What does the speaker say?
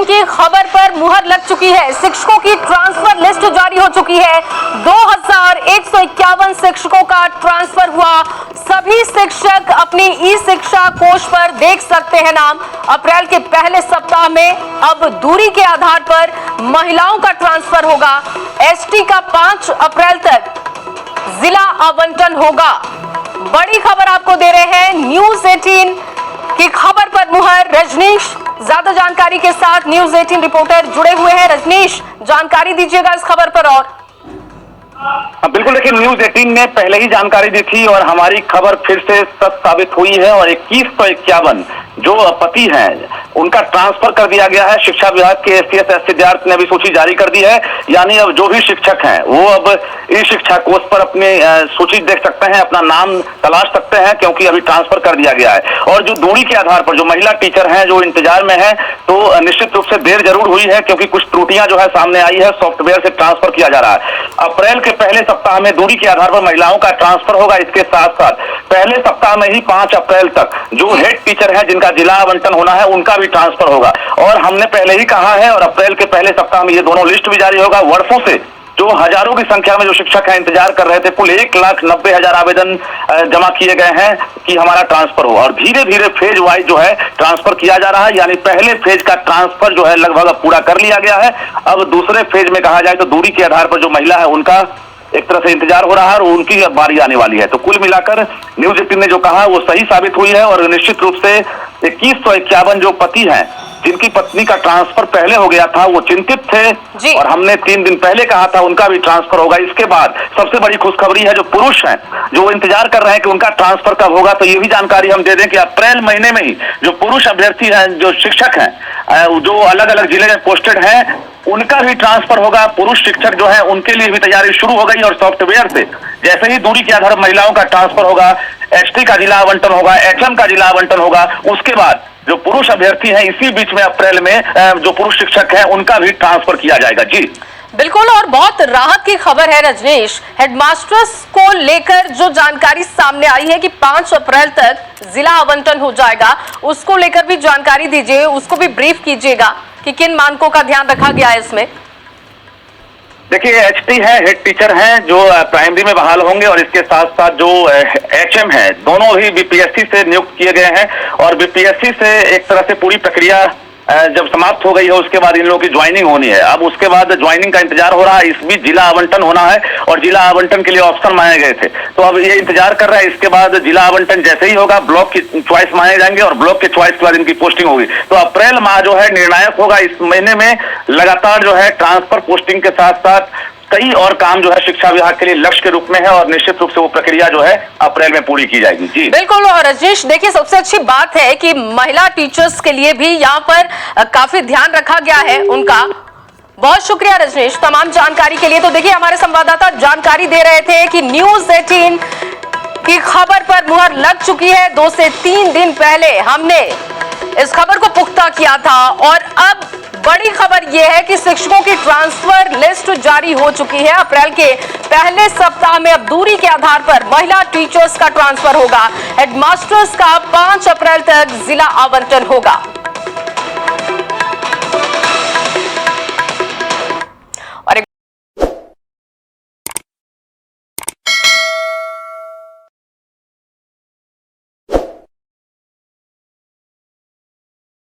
18 की खबर पर मुहर लग चुकी है। शिक्षकों की ट्रांसफर लिस्ट जारी हो चुकी है। 2151 शिक्षकों का ट्रांसफर हुआ। सभी शिक्षक अपनी ई शिक्षा कोष पर देख सकते हैं नाम। अप्रैल के पहले सप्ताह में अब दूरी के आधार पर महिलाओं का ट्रांसफर होगा। एसटी का 5 अप्रैल तक जिला आवंटन होगा। बड़ी खबर आपको दे रहे हैं न्यूज 18 की खबर पर मुहर। रजनीश ज्यादा जानकारी के साथ न्यूज 18 रिपोर्टर जुड़े हुए हैं। रजनीश, जानकारी दीजिएगा इस खबर पर। और बिल्कुल, देखिए न्यूज 18 ने पहले ही जानकारी दी थी और हमारी खबर फिर से सच साबित हुई है। और 2151 जो पति हैं उनका ट्रांसफर कर दिया गया है। शिक्षा विभाग के एसटीएस विद्यार्थी ने अभी सूची जारी कर दी है। यानी अब जो भी शिक्षक हैं वो अब इस शिक्षा कोष पर अपने सूची देख सकते हैं, अपना नाम तलाश सकते हैं, क्योंकि अभी ट्रांसफर कर दिया गया है। और जो दूरी के आधार पर जो महिला टीचर हैं जो इंतजार में है, तो निश्चित रूप से देर जरूर हुई है, क्योंकि कुछ त्रुटियां जो है सामने आई है। सॉफ्टवेयर से ट्रांसफर किया जा रहा है। अप्रैल के पहले सप्ताह में दूरी के आधार पर महिलाओं का ट्रांसफर होगा। इसके साथ साथ पहले सप्ताह में ही 5 अप्रैल तक जो हेड टीचर है जिनका जिला आवंटन होना है उनका भी ट्रांसफर होगा। और हमने पहले ही कहा है, और अप्रैल के पहले सप्ताह में ये दोनों लिस्ट भी जारी होगा। वर्षों से जो हजारों की संख्या में जो शिक्षक हैं इंतजार कर रहे थे, कुल 1,90,000 आवेदन जमा किए गए हैं कि हमारा ट्रांसफर हो। और धीरे धीरे फेज वाइज जो है ट्रांसफर किया जा रहा है। यानी पहले फेज का ट्रांसफर जो है लगभग अब पूरा कर लिया गया है। अब दूसरे फेज में कहा जाए तो दूरी के आधार पर जो महिला है उनका एक तरह से इंतजार हो रहा है और उनकी अब बारी आने वाली है। तो कुल मिलाकर न्यूज 18 ने जो कहा वो सही साबित हुई है। और निश्चित रूप से 2151 जो पति हैं जिनकी पत्नी का ट्रांसफर पहले हो गया था वो चिंतित थे, और हमने 3 दिन पहले कहा था उनका भी ट्रांसफर होगा। इसके बाद सबसे बड़ी खुशखबरी है जो पुरुष हैं जो इंतजार कर रहे हैं कि उनका ट्रांसफर कब होगा। तो ये भी जानकारी हम दे दें कि अप्रैल महीने में ही जो पुरुष अभ्यर्थी हैं, जो शिक्षक हैं, जो अलग अलग जिले में पोस्टेड हैं, उनका भी ट्रांसफर होगा। पुरुष शिक्षक जो है उनके लिए भी तैयारी शुरू हो गई। और सॉफ्टवेयर से जैसे ही दूरी के आधार पर महिलाओं का ट्रांसफर होगा, एसटी का जिला आवंटन होगा, एचएम का जिला आवंटन होगा, उसके बाद जो पुरुष अभ्यर्थी हैं इसी बीच में अप्रैल में जो पुरुष शिक्षक हैं उनका भी ट्रांसफर किया जाएगा। जी बिल्कुल, और बहुत राहत की खबर है रजनीश। हेडमास्टर्स को लेकर जो जानकारी सामने आई है कि 5 अप्रैल तक जिला आवंटन हो जाएगा, उसको लेकर भी जानकारी दीजिए, उसको भी ब्रीफ कीजिएगा कि किन मानकों का ध्यान रखा गया है इसमें। देखिए, एचटी है, हेड टीचर हैं जो प्राइमरी में बहाल होंगे, और इसके साथ साथ जो एचएम है दोनों ही बीपीएससी से नियुक्त किए गए हैं। और बीपीएससी से एक तरह से पूरी प्रक्रिया जब समाप्त हो गई है उसके बाद इन लोगों की ज्वाइनिंग होनी है। अब उसके बाद ज्वाइनिंग का इंतजार हो रहा है। इस बीच जिला आवंटन होना है और जिला आवंटन के लिए ऑप्शन मांगे गए थे, तो अब ये इंतजार कर रहा है। इसके बाद जिला आवंटन जैसे ही होगा ब्लॉक की चॉइस मांगे जाएंगे और ब्लॉक के चॉइस के बाद इनकी पोस्टिंग होगी। तो अप्रैल माह जो है निर्णायक होगा। इस महीने में लगातार जो है ट्रांसफर पोस्टिंग के साथ साथ कई और काम जो है शिक्षा विभाग के लिए लक्ष्य के रूप में है, और निश्चित रूप से वो प्रक्रिया जो है अप्रैल में पूरी की जाएगी। जी बिल्कुल। और रजनीश, देखिए सबसे अच्छी बात है कि महिला टीचर्स के लिए भी यहाँ पर काफी ध्यान रखा गया है उनका। बहुत शुक्रिया रजनीश तमाम जानकारी के लिए। तो देखिए हमारे संवाददाता जानकारी दे रहे थे कि न्यूज 18 की खबर पर मुहर लग चुकी है। 2 से 3 दिन पहले हमने इस खबर को पुख्ता किया था, और अब बड़ी खबर यह है कि शिक्षकों की ट्रांसफर लिस्ट जारी हो चुकी है। अप्रैल के पहले सप्ताह में अब दूरी के आधार पर महिला टीचर्स का ट्रांसफर होगा। हेडमास्टर्स का 5 अप्रैल तक जिला आवंटन होगा।